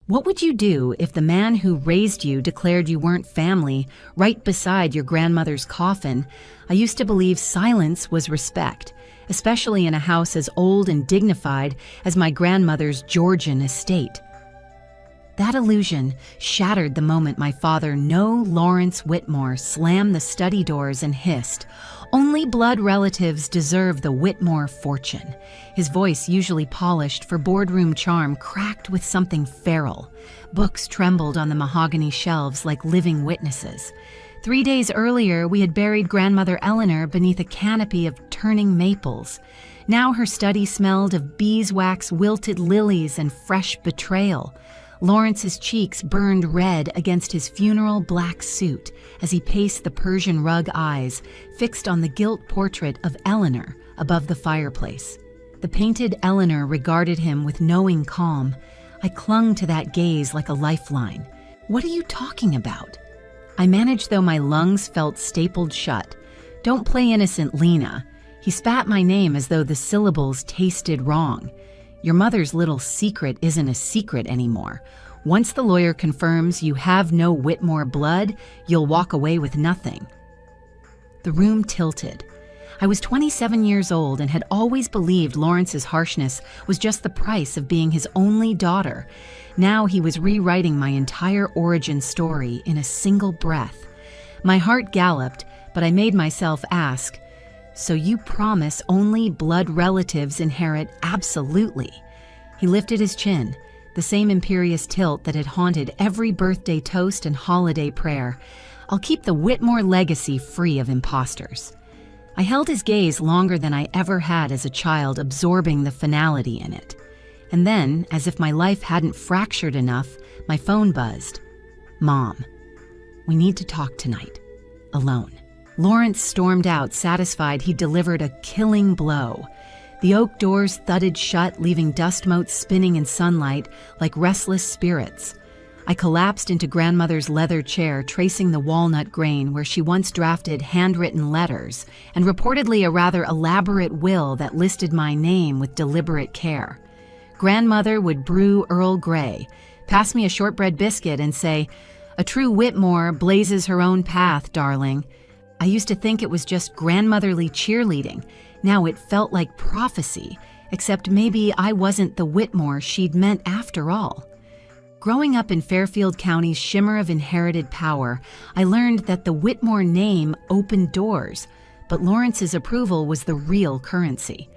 What would you do if the man who raised you declared you weren't family right beside your grandmother's coffin? I used to believe silence was respect, especially in a house as old and dignified as my grandmother's Georgian estate. That illusion shattered the moment my father, no Lawrence Whitmore, slammed the study doors and hissed, "Only blood relatives deserve the Whitmore fortune." His voice, usually polished for boardroom charm, cracked with something feral. Books trembled on the mahogany shelves like living witnesses. 3 days earlier, we had buried grandmother Eleanor beneath a canopy of turning maples. Now her study smelled of beeswax, wilted lilies, and fresh betrayal. Lawrence's cheeks burned red against his funeral black suit as he paced the Persian rug eyes fixed on the gilt portrait of Eleanor above the fireplace. The painted Eleanor regarded him with knowing calm. I clung to that gaze like a lifeline. "What are you talking about?" I managed though my lungs felt stapled shut. "Don't play innocent, Lena." He spat my name as though the syllables tasted wrong. "Your mother's little secret isn't a secret anymore. Once the lawyer confirms you have no Whitmore blood, you'll walk away with nothing." The room tilted. I was 27 years old and had always believed Lawrence's harshness was just the price of being his only daughter. Now he was rewriting my entire origin story in a single breath. My heart galloped, but I made myself ask, "So you promise only blood relatives inherit absolutely?" He lifted his chin, the same imperious tilt that had haunted every birthday toast and holiday prayer. "I'll keep the Whitmore legacy free of imposters." I held his gaze longer than I ever had as a child, absorbing the finality in it. And then, as if my life hadn't fractured enough, my phone buzzed. "Mom, we need to talk tonight. Alone." Lawrence stormed out, satisfied he'd delivered a killing blow. The oak doors thudded shut, leaving dust motes spinning in sunlight like restless spirits. I collapsed into grandmother's leather chair, tracing the walnut grain where she once drafted handwritten letters and reportedly a rather elaborate will that listed my name with deliberate care. Grandmother would brew Earl Grey, pass me a shortbread biscuit and say, "A true Whitmore blazes her own path, darling." I used to think it was just grandmotherly cheerleading. Now it felt like prophecy, except maybe I wasn't the Whitmore she'd meant after all. Growing up in Fairfield County's shimmer of inherited power, I learned that the Whitmore name opened doors, but Lawrence's approval was the real currency.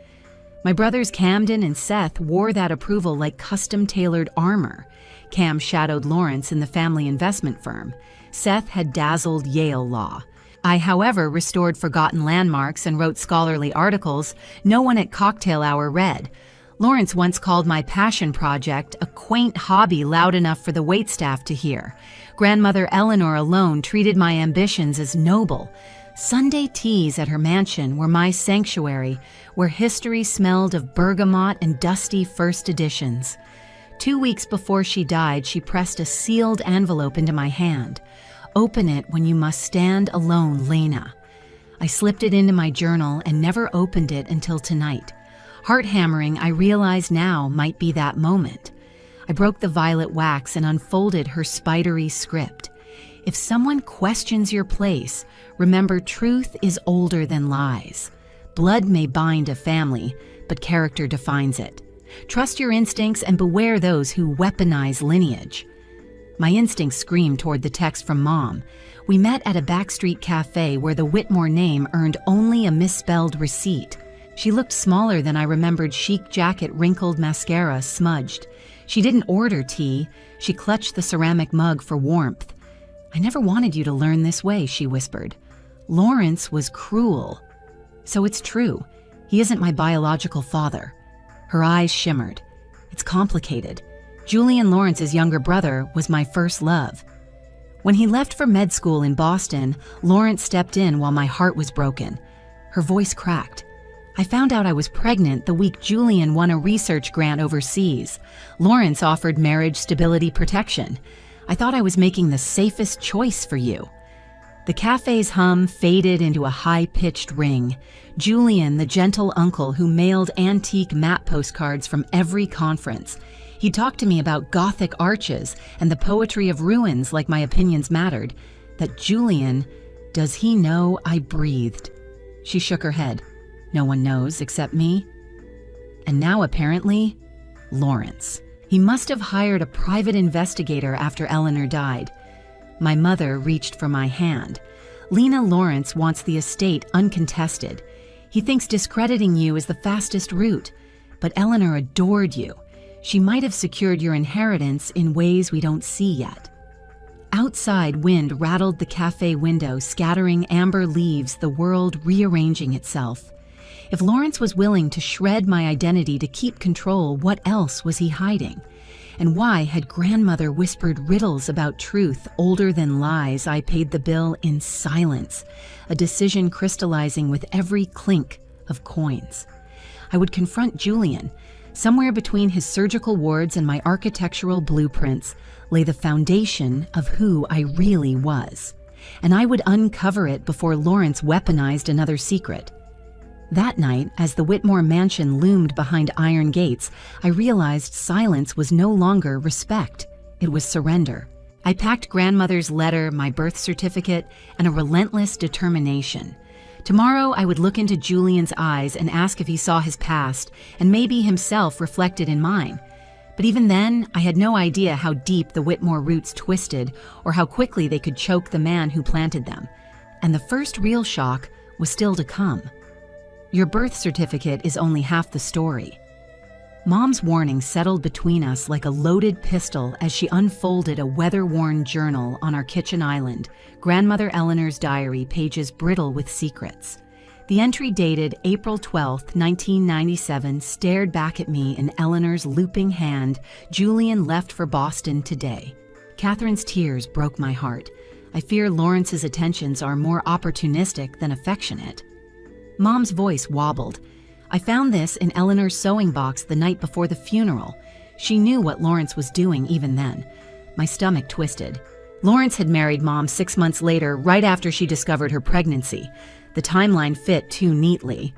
My brothers Camden and Seth wore that approval like custom-tailored armor. Cam shadowed Lawrence in the family investment firm. Seth had dazzled Yale Law. I, however, restored forgotten landmarks and wrote scholarly articles no one at cocktail hour read. Lawrence once called my passion project a quaint hobby loud enough for the waitstaff to hear. Grandmother Eleanor alone treated my ambitions as noble. Sunday teas at her mansion were my sanctuary, where history smelled of bergamot and dusty first editions. 2 weeks before she died, she pressed a sealed envelope into my hand. "Open it when you must stand alone, Lena." I slipped it into my journal and never opened it until tonight. Heart-hammering, I realize now might be that moment. I broke the violet wax and unfolded her spidery script. "If someone questions your place, remember truth is older than lies. Blood may bind a family, but character defines it. Trust your instincts and beware those who weaponize lineage." My instincts screamed toward the text from Mom. We met at a backstreet cafe where the Whitmore name earned only a misspelled receipt. She looked smaller than I remembered, chic jacket, wrinkled mascara, smudged. She didn't order tea. She clutched the ceramic mug for warmth. "I never wanted you to learn this way," she whispered. "Lawrence was cruel." "So it's true. He isn't my biological father." Her eyes shimmered. "It's complicated. Julian Lawrence's younger brother was my first love. When he left for med school in Boston, Lawrence stepped in while my heart was broken." Her voice cracked. "I found out I was pregnant the week Julian won a research grant overseas. Lawrence offered marriage stability protection. I thought I was making the safest choice for you." The cafe's hum faded into a high-pitched ring. Julian, the gentle uncle who mailed antique map postcards from every conference. He talked to me about Gothic arches and the poetry of ruins like my opinions mattered. That Julian, does he know I breathed? She shook her head. No one knows except me. And now apparently, Lawrence. He must have hired a private investigator after Eleanor died. My mother reached for my hand. Lena Lawrence wants the estate uncontested. He thinks discrediting you is the fastest route. But Eleanor adored you. She might have secured your inheritance in ways we don't see yet. Outside, wind rattled the cafe window, scattering amber leaves, the world rearranging itself. If Lawrence was willing to shred my identity to keep control, what else was he hiding? And why had grandmother whispered riddles about truth older than lies? I paid the bill in silence, a decision crystallizing with every clink of coins. I would confront Julian. Somewhere between his surgical wards and my architectural blueprints lay the foundation of who I really was. And I would uncover it before Lawrence weaponized another secret. That night, as the Whitmore mansion loomed behind iron gates, I realized silence was no longer respect. It was surrender. I packed grandmother's letter, my birth certificate, and a relentless determination. Tomorrow, I would look into Julian's eyes and ask if he saw his past, and maybe himself reflected in mine. But even then, I had no idea how deep the Whitmore roots twisted or how quickly they could choke the man who planted them. And the first real shock was still to come. Your birth certificate is only half the story. Mom's warning settled between us like a loaded pistol as she unfolded a weather-worn journal on our kitchen island, Grandmother Eleanor's diary, pages brittle with secrets. The entry dated April 12, 1997, stared back at me in Eleanor's looping hand. Julian left for Boston today. Catherine's tears broke my heart. I fear Lawrence's attentions are more opportunistic than affectionate. Mom's voice wobbled. I found this in Eleanor's sewing box the night before the funeral. She knew what Lawrence was doing even then. My stomach twisted. Lawrence had married Mom 6 months later, right after she discovered her pregnancy. The timeline fit too neatly.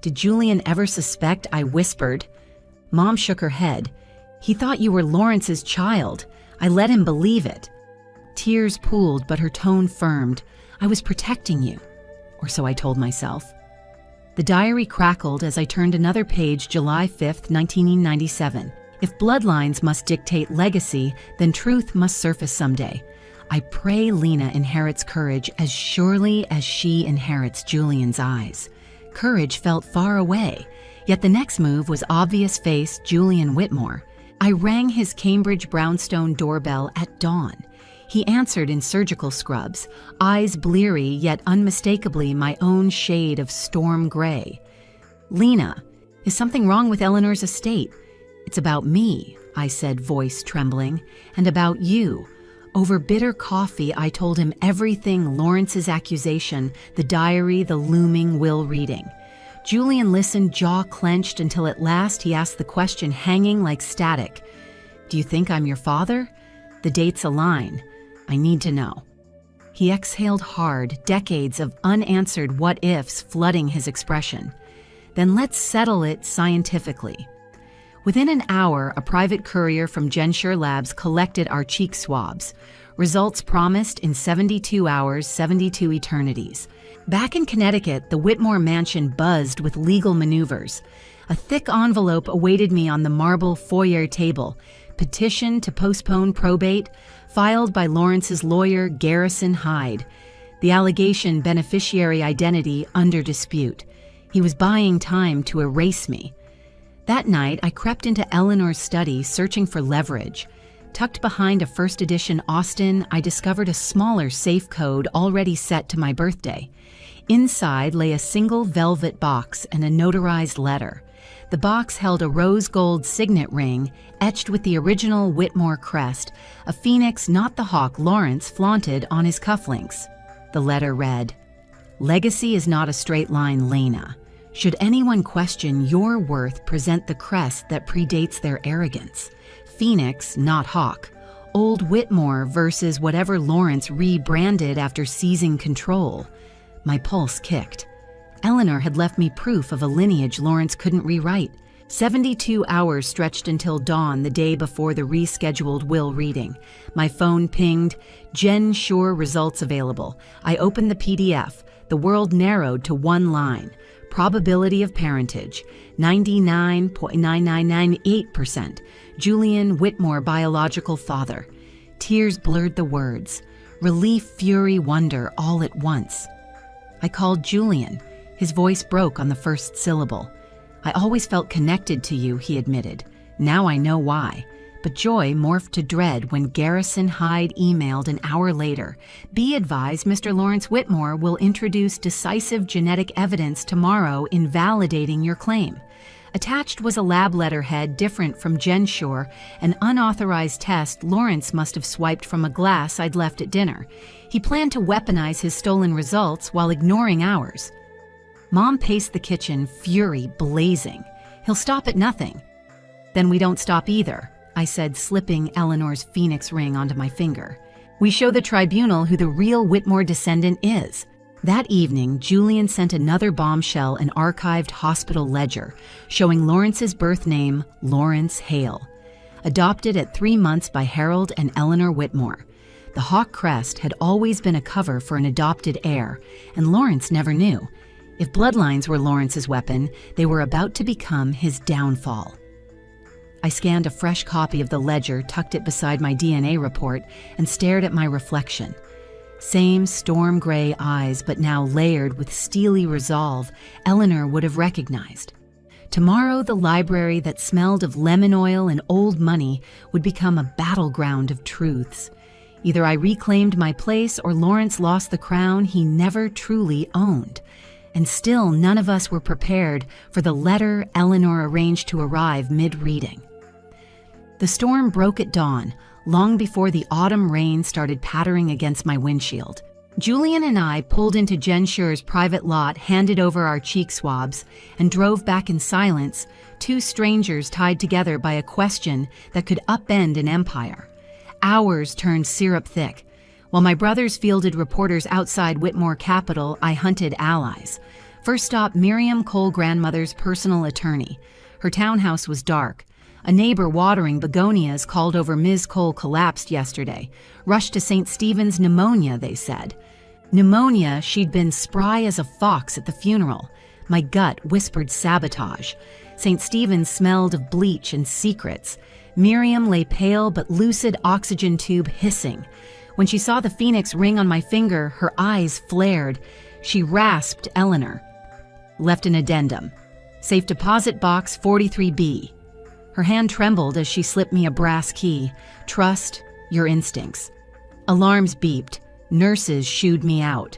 Did Julian ever suspect? I whispered. Mom shook her head. He thought you were Lawrence's child. I let him believe it. Tears pooled, but her tone firmed. I was protecting you. Or so I told myself. The diary crackled as I turned another page, July 5, 1997. If bloodlines must dictate legacy, then truth must surface someday. I pray Lena inherits courage as surely as she inherits Julian's eyes. Courage felt far away, yet the next move was obvious face Julian Whitmore. I rang his Cambridge brownstone doorbell at dawn. He answered in surgical scrubs, eyes bleary yet unmistakably my own shade of storm gray. Lena, is something wrong with Eleanor's estate? It's about me, I said, voice trembling, and about you. Over bitter coffee, I told him everything: Lawrence's accusation, the diary, the looming will reading. Julian listened, jaw clenched, until at last he asked the question hanging like static. Do you think I'm your father? The dates align. I need to know. He exhaled hard, decades of unanswered what-ifs flooding his expression. Then let's settle it scientifically. Within an hour, a private courier from Genscher Labs collected our cheek swabs. Results promised in 72 hours, 72 eternities. Back in Connecticut, the Whitmore mansion buzzed with legal maneuvers. A thick envelope awaited me on the marble foyer table. Petition to postpone probate, filed by Lawrence's lawyer, Garrison Hyde. The allegation: beneficiary identity under dispute. He was buying time to erase me. That night, I crept into Eleanor's study, searching for leverage. Tucked behind a first edition Austin, I discovered a smaller safe code already set to my birthday. Inside lay a single velvet box and a notarized letter. The box held a rose gold signet ring etched with the original Whitmore crest, a phoenix, not the hawk Lawrence flaunted on his cufflinks. The letter read, "Legacy is not a straight line, Lena. Should anyone question your worth, present the crest that predates their arrogance. Phoenix, not hawk. Old Whitmore versus whatever Lawrence rebranded after seizing control." My pulse kicked. Eleanor had left me proof of a lineage Lawrence couldn't rewrite. 72 hours stretched until dawn the day before the rescheduled will reading. My phone pinged, Jen Shore results available. I opened the PDF. The world narrowed to one line. Probability of parentage, 99.9998%. Julian Whitmore, biological father. Tears blurred the words. Relief, fury, wonder, all at once. I called Julian. His voice broke on the first syllable. I always felt connected to you, he admitted. Now I know why. But joy morphed to dread when Garrison Hyde emailed an hour later. Be advised, Mr. Lawrence Whitmore will introduce decisive genetic evidence tomorrow invalidating your claim. Attached was a lab letterhead different from Jen Shore, an unauthorized test Lawrence must have swiped from a glass I'd left at dinner. He planned to weaponize his stolen results while ignoring ours. Mom paced the kitchen, fury blazing. He'll stop at nothing. Then we don't stop either, I said, slipping Eleanor's phoenix ring onto my finger. We show the tribunal who the real Whitmore descendant is. That evening, Julian sent another bombshell, an archived hospital ledger showing Lawrence's birth name, Lawrence Hale. Adopted at 3 months by Harold and Eleanor Whitmore. The hawk crest had always been a cover for an adopted heir, and Lawrence never knew. If bloodlines were Lawrence's weapon, they were about to become his downfall. I scanned a fresh copy of the ledger, tucked it beside my DNA report, and stared at my reflection. Same storm gray eyes, but now layered with steely resolve Eleanor would have recognized. Tomorrow, the library that smelled of lemon oil and old money would become a battleground of truths. Either I reclaimed my place or Lawrence lost the crown he never truly owned. And still, none of us were prepared for the letter Eleanor arranged to arrive mid-reading. The storm broke at dawn, long before the autumn rain started pattering against my windshield. Julian and I pulled into Jen Shore's private lot, handed over our cheek swabs, and drove back in silence, two strangers tied together by a question that could upend an empire. Hours turned syrup thick. While my brothers fielded reporters outside Whitmore Capitol, I hunted allies. First stop, Miriam Cole grandmother's personal attorney. Her townhouse was dark. A neighbor watering begonias called over Ms. Cole collapsed yesterday. Rushed to St. Stephen's, pneumonia, they said. Pneumonia, she'd been spry as a fox at the funeral. My gut whispered sabotage. St. Stephen's smelled of bleach and secrets. Miriam lay pale but lucid, oxygen tube hissing. When she saw the phoenix ring on my finger, her eyes flared. She rasped Eleanor. Left an addendum. Safe deposit box 43B. Her hand trembled as she slipped me a brass key. Trust your instincts. Alarms beeped. Nurses shooed me out.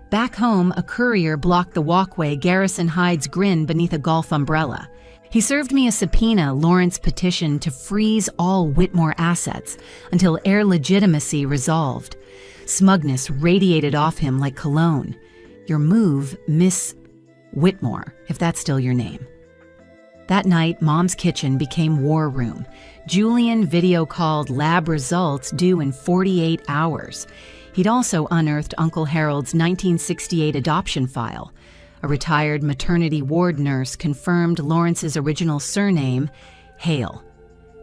Back home, a courier blocked the walkway, Garrison Hyde's grin beneath a golf umbrella. He served me a subpoena, Lawrence petitioned to freeze all Whitmore assets until heir legitimacy resolved. Smugness radiated off him like cologne. Your move, Miss Whitmore, if that's still your name. That night, Mom's kitchen became war room. Julian video called lab results due in 48 hours. He'd also unearthed Uncle Harold's 1968 adoption file. A retired maternity ward nurse confirmed Lawrence's original surname, Hale.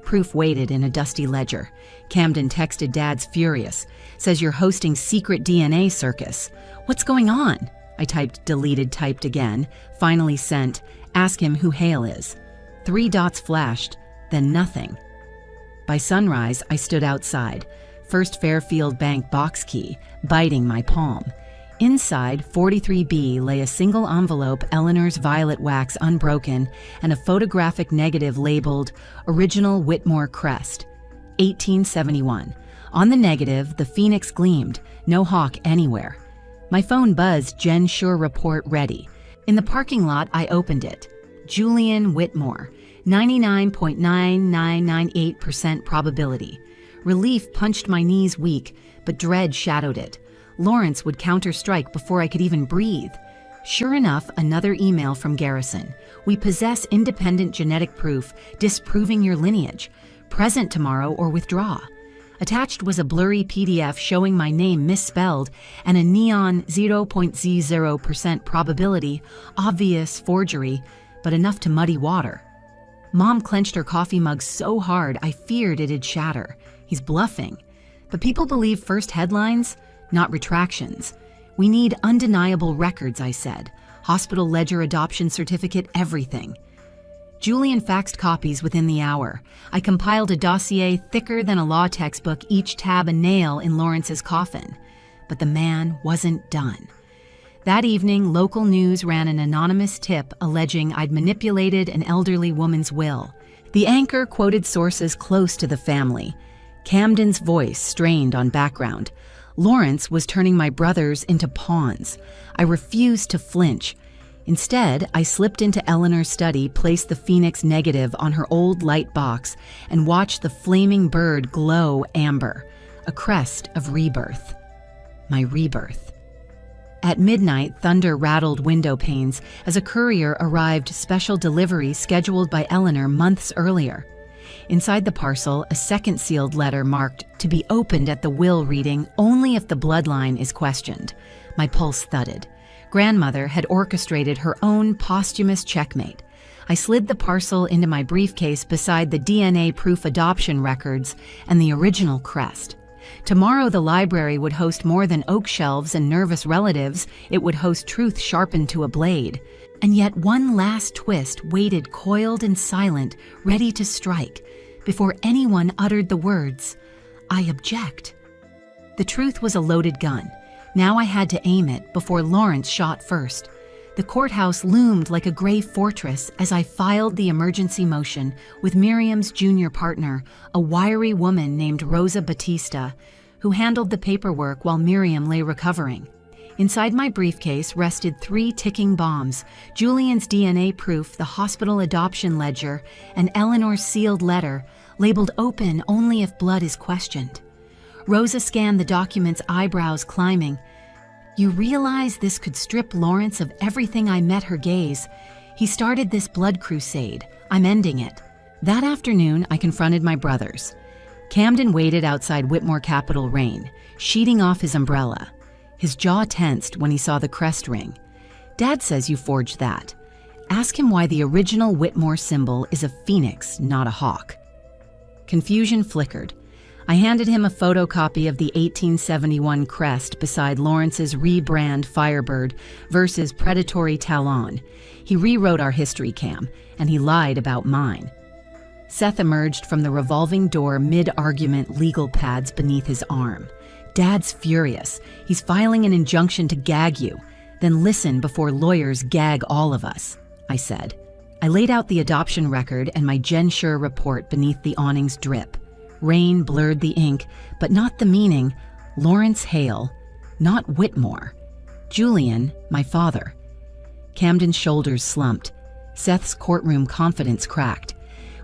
Proof waited in a dusty ledger. Camden texted Dad's furious. Says you're hosting secret DNA circus. What's going on? I typed deleted, typed again. Finally sent, ask him who Hale is. 3 dots flashed, then nothing. By sunrise, I stood outside. First Fairfield Bank box key, biting my palm. Inside 43B lay a single envelope, Eleanor's violet wax unbroken, and a photographic negative labeled Original Whitmore Crest, 1871. On the negative, the phoenix gleamed, no hawk anywhere. My phone buzzed, Jen Shore report ready. In the parking lot, I opened it. Julian Whitmore, 99.9998% probability. Relief punched my knees weak, but dread shadowed it. Lawrence would counter-strike before I could even breathe. Sure enough, another email from Garrison. We possess independent genetic proof disproving your lineage. Present tomorrow or withdraw. Attached was a blurry PDF showing my name misspelled and a neon 0.00% probability, obvious forgery, but enough to muddy water. Mom clenched her coffee mug so hard I feared it'd shatter. He's bluffing. But people believe first headlines, not retractions. We need undeniable records, I said. Hospital ledger, adoption certificate, everything. Julian faxed copies within the hour. I compiled a dossier thicker than a law textbook, each tab a nail in Lawrence's coffin. But the man wasn't done. That evening, local news ran an anonymous tip alleging I'd manipulated an elderly woman's will. The anchor quoted sources close to the family. Camden's voice strained on background. Lawrence was turning my brothers into pawns. I refused to flinch. Instead, I slipped into Eleanor's study, placed the Phoenix negative on her old light box, and watched the flaming bird glow amber, a crest of rebirth. My rebirth. At midnight, thunder rattled window panes as a courier arrived, special delivery scheduled by Eleanor months earlier. Inside the parcel, a second sealed letter marked to be opened at the will reading only if the bloodline is questioned. My pulse thudded. Grandmother had orchestrated her own posthumous checkmate. I slid the parcel into my briefcase beside the DNA-proof adoption records and the original crest. Tomorrow the library would host more than oak shelves and nervous relatives. It would host truth sharpened to a blade. And yet one last twist waited, coiled and silent, ready to strike, before anyone uttered the words, "I object." The truth was a loaded gun. Now I had to aim it before Lawrence shot first. The courthouse loomed like a gray fortress as I filed the emergency motion with Miriam's junior partner, a wiry woman named Rosa Batista, who handled the paperwork while Miriam lay recovering. Inside my briefcase rested 3 ticking bombs: Julian's DNA proof, the hospital adoption ledger, and Eleanor's sealed letter, labeled open only if blood is questioned. Rosa scanned the documents, eyebrows climbing. "You realize this could strip Lawrence of everything?" I met her gaze. "He started this blood crusade. I'm ending it." That afternoon, I confronted my brothers. Camden waited outside Whitmore Capitol Rain, sheeting off his umbrella. His jaw tensed when he saw the crest ring. "Dad says you forged that. Ask him why the original Whitmore symbol is a phoenix, not a hawk." Confusion flickered. I handed him a photocopy of the 1871 crest beside Lawrence's rebrand Firebird versus Predatory Talon. He rewrote our history, Cam, and he lied about mine. Seth emerged from the revolving door, mid-argument, legal pads beneath his arm. "Dad's furious. He's filing an injunction to gag you. Then listen before lawyers gag all of us," I said. I laid out the adoption record and my GenSure report beneath the awning's drip. Rain blurred the ink, but not the meaning. Lawrence Hale, not Whitmore. Julian, my father. Camden's shoulders slumped. Seth's courtroom confidence cracked.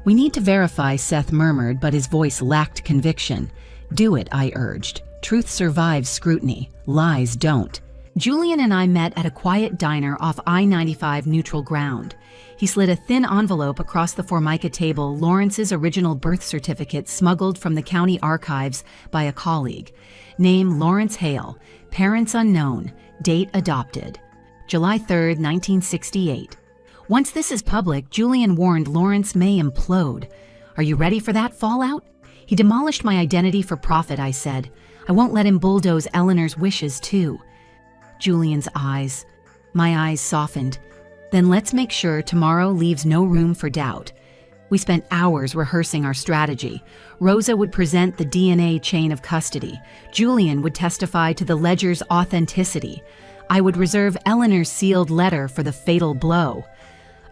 "We need to verify," Seth murmured, but his voice lacked conviction. "Do it," I urged. "Truth survives scrutiny. Lies don't." Julian and I met at a quiet diner off I-95 neutral ground. He slid a thin envelope across the Formica table, Lawrence's original birth certificate smuggled from the county archives by a colleague. Name Lawrence Hale, parents unknown, date adopted. July 3rd, 1968. Once this is public, Julian warned Lawrence may implode. "Are you ready for that fallout?" "He demolished my identity for profit," I said. "I won't let him bulldoze Eleanor's wishes, too." Julian's eyes. My eyes softened. "Then let's make sure tomorrow leaves no room for doubt." We spent hours rehearsing our strategy. Rosa would present the DNA chain of custody. Julian would testify to the ledger's authenticity. I would reserve Eleanor's sealed letter for the fatal blow.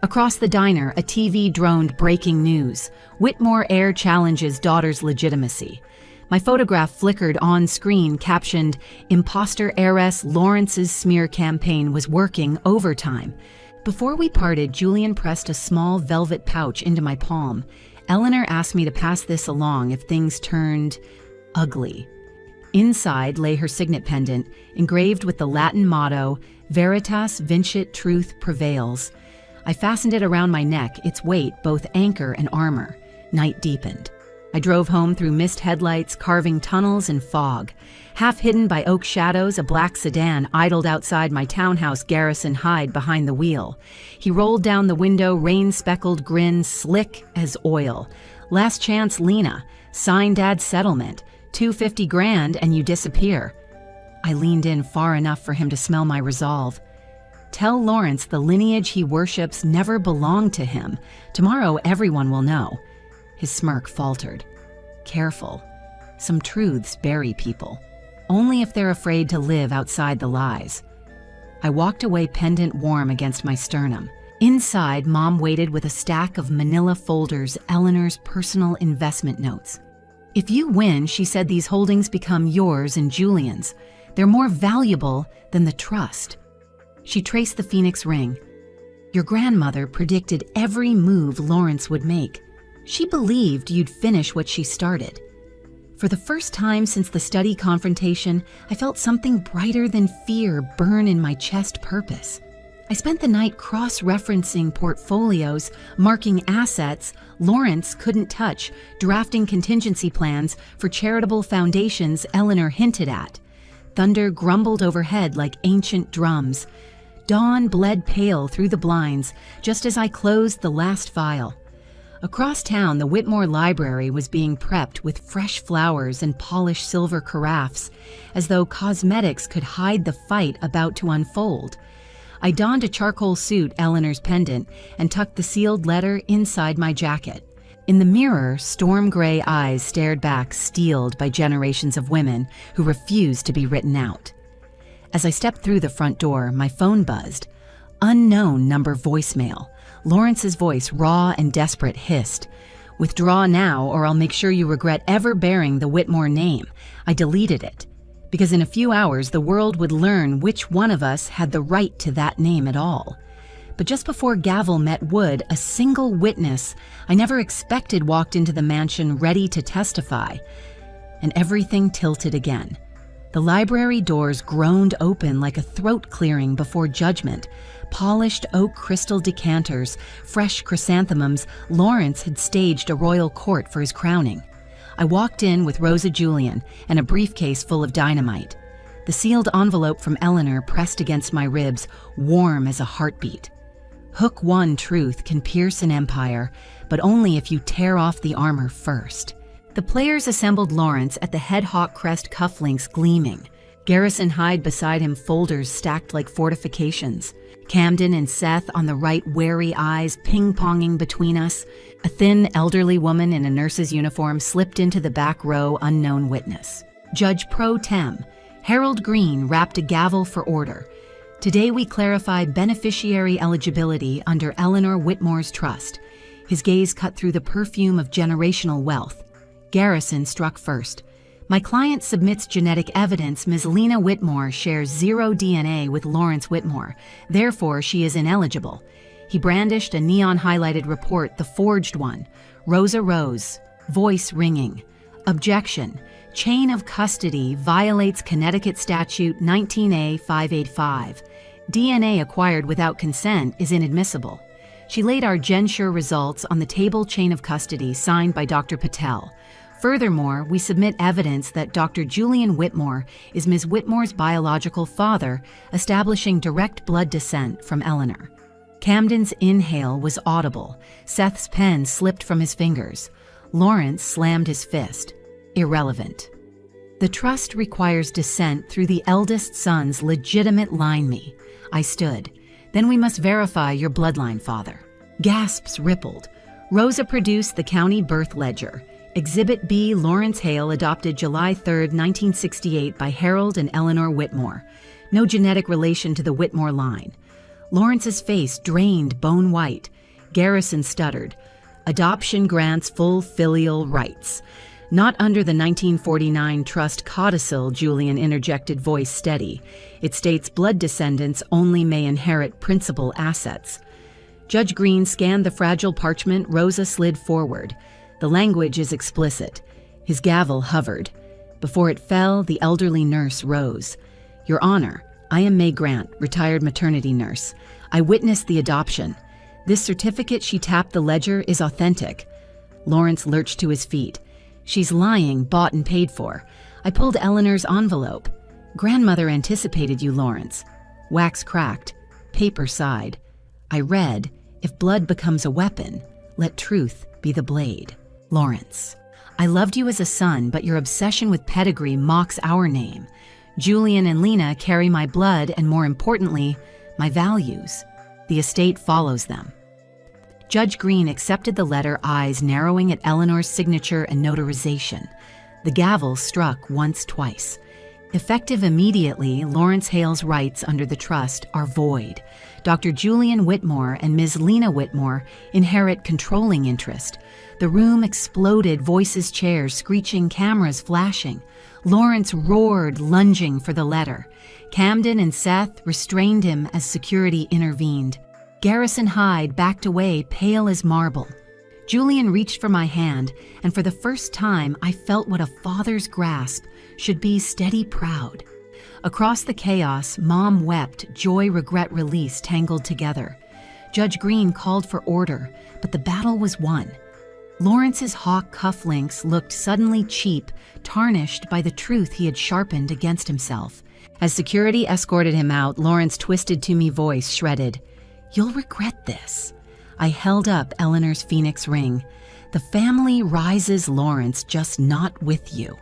Across the diner, a TV droned breaking news. Whitmore heir challenges daughter's legitimacy. My photograph flickered on screen, captioned, "Imposter heiress Lawrence's smear campaign was working overtime." Before we parted, Julian pressed a small velvet pouch into my palm. "Eleanor asked me to pass this along if things turned ugly." Inside lay her signet pendant, engraved with the Latin motto, "Veritas vincit, truth prevails." I fastened it around my neck, its weight both anchor and armor. Night deepened. I drove home through missed headlights, carving tunnels and fog. Half hidden by oak shadows, a black sedan idled outside my townhouse, Garrison Hyde behind the wheel. He rolled down the window, rain-speckled grin, slick as oil. Last chance, Lena. Sign Dad's settlement. $250,000 and you disappear. I leaned in far enough for him to smell my resolve. Tell Lawrence the lineage he worships never belonged to him. Tomorrow everyone will know. His smirk faltered. Careful. Some truths bury people. Only if they're afraid to live outside the lies. I walked away, pendant warm against my sternum. Inside, Mom waited with a stack of manila folders, Eleanor's personal investment notes. If you win, she said, these holdings become yours and Julian's. They're more valuable than the trust. She traced the Phoenix ring. Your grandmother predicted every move Lawrence would make. She believed you'd finish what she started. For the first time since the study confrontation, I felt something brighter than fear burn in my chest. Purpose. I spent the night cross-referencing portfolios, marking assets Lawrence couldn't touch, drafting contingency plans for charitable foundations Eleanor hinted at. Thunder grumbled overhead like ancient drums. Dawn bled pale through the blinds just as I closed the last file. Across town, the Whitmore Library was being prepped with fresh flowers and polished silver carafes, as though cosmetics could hide the fight about to unfold. I donned a charcoal suit, Eleanor's pendant, and tucked the sealed letter inside my jacket. In the mirror, storm gray eyes stared back, steeled by generations of women who refused to be written out. As I stepped through the front door, my phone buzzed. Unknown number voicemail. Lawrence's voice, raw and desperate, hissed. Withdraw now or I'll make sure you regret ever bearing the Whitmore name. I deleted it, because in a few hours the world would learn which one of us had the right to that name at all. But just before gavel met wood, a single witness I never expected walked into the mansion ready to testify. And everything tilted again. The library doors groaned open like a throat clearing before judgment. Polished oak crystal decanters, fresh chrysanthemums. Lawrence had staged a royal court for his crowning. I walked in with Rosa Julian and a briefcase full of dynamite. The sealed envelope from Eleanor pressed against my ribs, warm as a heartbeat. Hook one truth can pierce an empire, but only if you tear off the armor first. The players assembled Lawrence at the head hawk crest, cufflinks gleaming. Garrison Hyde beside him, folders stacked like fortifications. Camden and Seth on the right, wary eyes ping-ponging between us. A thin, elderly woman in a nurse's uniform slipped into the back row, unknown witness. Judge Pro Tem, Harold Green, rapped a gavel for order. Today we clarify beneficiary eligibility under Eleanor Whitmore's trust. His gaze cut through the perfume of generational wealth. Garrison struck first. My client submits genetic evidence Ms. Lena Whitmore shares 0 DNA with Lawrence Whitmore. Therefore, she is ineligible. He brandished a neon-highlighted report, the forged one. Rosa rose, voice ringing. Objection. Chain of custody violates Connecticut Statute 19A 585. DNA acquired without consent is inadmissible. She laid our GenSure results on the table. Chain of custody signed by Dr. Patel. Furthermore, we submit evidence that Dr. Julian Whitmore is Ms. Whitmore's biological father, establishing direct blood descent from Eleanor. Camden's inhale was audible. Seth's pen slipped from his fingers. Lawrence slammed his fist. Irrelevant. The trust requires descent through the eldest son's legitimate line. Me. I stood. Then we must verify your bloodline, father. Gasps rippled. Rosa produced the county birth ledger. Exhibit B, Lawrence Hale, adopted July 3, 1968 by Harold and Eleanor Whitmore. No genetic relation to the Whitmore line. Lawrence's face drained bone white. Garrison stuttered. Adoption grants full filial rights. Not under the 1949 trust codicil, Julian interjected, voice steady. It states blood descendants only may inherit principal assets. Judge Green scanned the fragile parchment. Rosa slid forward. The language is explicit. His gavel hovered. Before it fell, the elderly nurse rose. Your Honor, I am May Grant, retired maternity nurse. I witnessed the adoption. This certificate, she tapped the ledger, is authentic. Lawrence lurched to his feet. She's lying, bought and paid for. I pulled Eleanor's envelope. Grandmother anticipated you, Lawrence. Wax cracked. Paper sighed. I read, if blood becomes a weapon, let truth be the blade. Lawrence. I loved you as a son, but your obsession with pedigree mocks our name. Julian and Lena carry my blood and, more importantly, my values. The estate follows them. Judge Green accepted the letter, eyes narrowing at Eleanor's signature and notarization. The gavel struck once, twice. Effective immediately, Lawrence Hale's rights under the trust are void. Dr. Julian Whitmore and Ms. Lena Whitmore inherit controlling interest. The room exploded, voices, chairs, screeching, cameras flashing. Lawrence roared, lunging for the letter. Camden and Seth restrained him as security intervened. Garrison Hyde backed away, pale as marble. Julian reached for my hand, and for the first time I felt what a father's grasp should be, steady, proud. Across the chaos, Mom wept, joy, regret, release tangled together. Judge Green called for order, but the battle was won. Lawrence's hawk cufflinks looked suddenly cheap, tarnished by the truth he had sharpened against himself. As security escorted him out, Lawrence twisted to me, voice shredded. You'll regret this. I held up Eleanor's phoenix ring. The family rises, Lawrence, just not with you.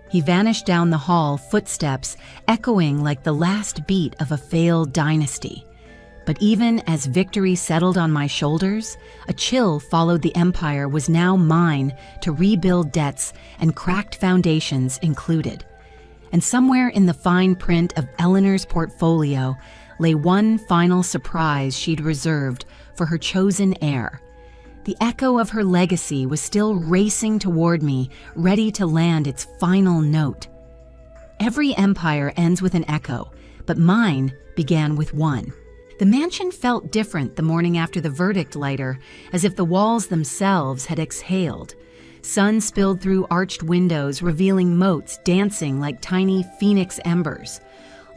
He vanished down the hall, footsteps echoing like the last beat of a failed dynasty. But even as victory settled on my shoulders, a chill followed. The empire was now mine to rebuild, debts and cracked foundations included. And somewhere in the fine print of Eleanor's portfolio lay one final surprise she'd reserved for her chosen heir. The echo of her legacy was still racing toward me, ready to land its final note. Every empire ends with an echo, but mine began with one. The mansion felt different the morning after the verdict lighter, as if the walls themselves had exhaled. Sun spilled through arched windows, revealing moats dancing like tiny phoenix embers.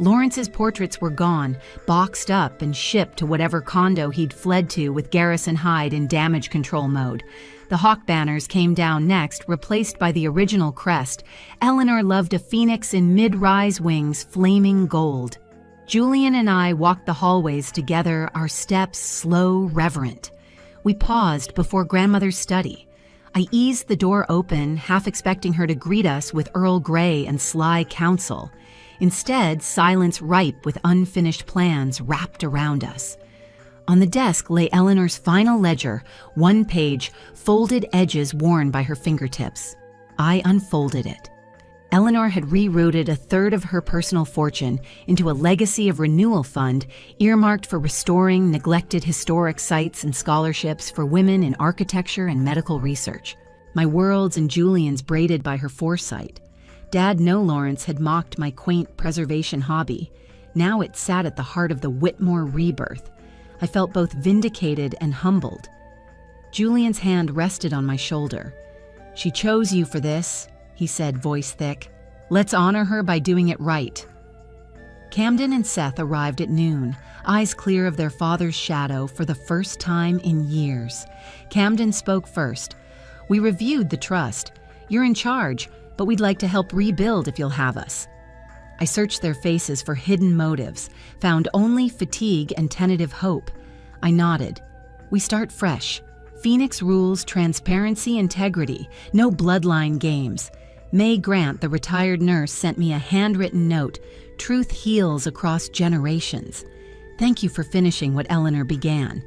Lawrence's portraits were gone, boxed up and shipped to whatever condo he'd fled to with Garrison Hyde in damage control mode. The hawk banners came down next, replaced by the original crest. Eleanor loved a phoenix in mid-rise wings, flaming gold. Julian and I walked the hallways together, our steps slow, reverent. We paused before grandmother's study. I eased the door open, half expecting her to greet us with Earl Grey and sly counsel. Instead, silence ripe with unfinished plans wrapped around us. On the desk lay Eleanor's final ledger, one page, folded edges worn by her fingertips. I unfolded it. Eleanor had rerouted a third of her personal fortune into a legacy of renewal fund earmarked for restoring neglected historic sites and scholarships for women in architecture and medical research. My worlds and Julian's braided by her foresight. Dad No Lawrence had mocked my quaint preservation hobby. Now it sat at the heart of the Whitmore rebirth. I felt both vindicated and humbled. Julian's hand rested on my shoulder. She chose you for this, he said, voice thick. Let's honor her by doing it right. Camden and Seth arrived at noon, eyes clear of their father's shadow for the first time in years. Camden spoke first. We reviewed the trust. You're in charge, but we'd like to help rebuild if you'll have us. I searched their faces for hidden motives, found only fatigue and tentative hope. I nodded. We start fresh. Phoenix rules, transparency, integrity, no bloodline games. May Grant, the retired nurse, sent me a handwritten note. Truth heals across generations. Thank you for finishing what Eleanor began.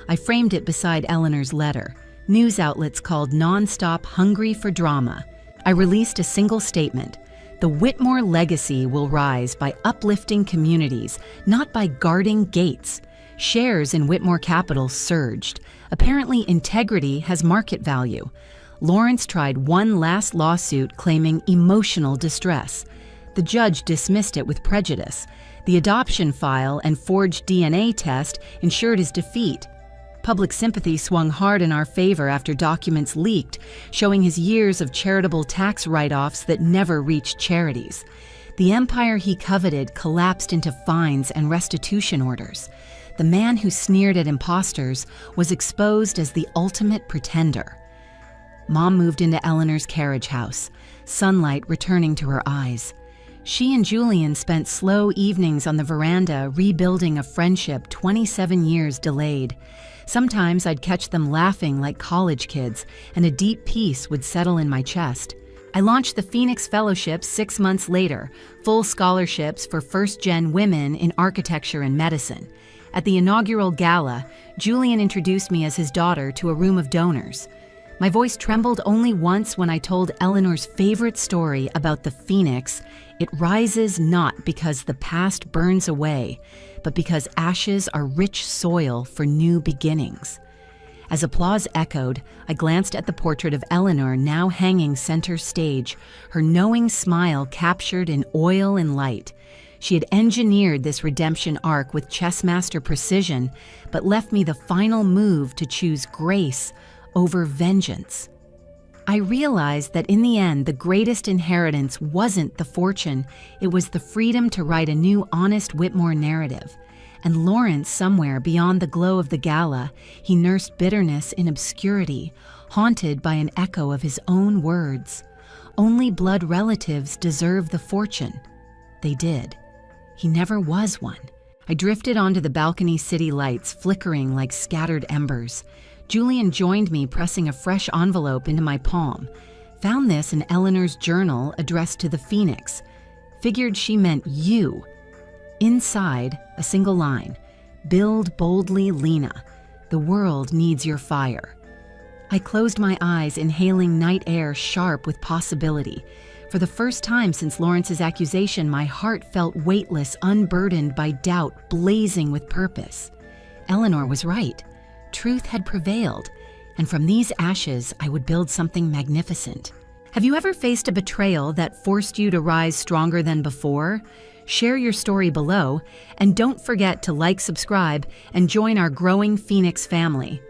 I framed it beside Eleanor's letter. News outlets called nonstop hungry for drama. I released a single statement. The Whitmore legacy will rise by uplifting communities, not by guarding gates. Shares in Whitmore Capital surged. Apparently, integrity has market value. Lawrence tried one last lawsuit claiming emotional distress. The judge dismissed it with prejudice. The adoption file and forged DNA test ensured his defeat. Public sympathy swung hard in our favor after documents leaked, showing his years of charitable tax write-offs that never reached charities. The empire he coveted collapsed into fines and restitution orders. The man who sneered at imposters was exposed as the ultimate pretender. Mom moved into Eleanor's carriage house, sunlight returning to her eyes. She and Julian spent slow evenings on the veranda rebuilding a friendship 27 years delayed. Sometimes I'd catch them laughing like college kids, and a deep peace would settle in my chest. I launched the Phoenix Fellowship 6 months later, full scholarships for first-gen women in architecture and medicine. At the inaugural gala, Julian introduced me as his daughter to a room of donors. My voice trembled only once when I told Eleanor's favorite story about the phoenix. It rises not because the past burns away, but because ashes are rich soil for new beginnings. As applause echoed, I glanced at the portrait of Eleanor now hanging center stage, her knowing smile captured in oil and light. She had engineered this redemption arc with chessmaster precision, but left me the final move to choose grace over vengeance. I realized that in the end, the greatest inheritance wasn't the fortune, it was the freedom to write a new honest Whitmore narrative. And Lawrence, somewhere beyond the glow of the gala, he nursed bitterness in obscurity, haunted by an echo of his own words. Only blood relatives deserve the fortune. They did. He never was one. I drifted onto the balcony city lights, flickering like scattered embers. Julian joined me, pressing a fresh envelope into my palm. Found this in Eleanor's journal addressed to the Phoenix. Figured she meant you. Inside, a single line, "Build boldly, Lena. The world needs your fire." I closed my eyes, inhaling night air sharp with possibility. For the first time since Lawrence's accusation, my heart felt weightless, unburdened by doubt, blazing with purpose. Eleanor was right. Truth had prevailed, and from these ashes, I would build something magnificent. Have you ever faced a betrayal that forced you to rise stronger than before? Share your story below, and don't forget to like, subscribe, and join our growing Phoenix family.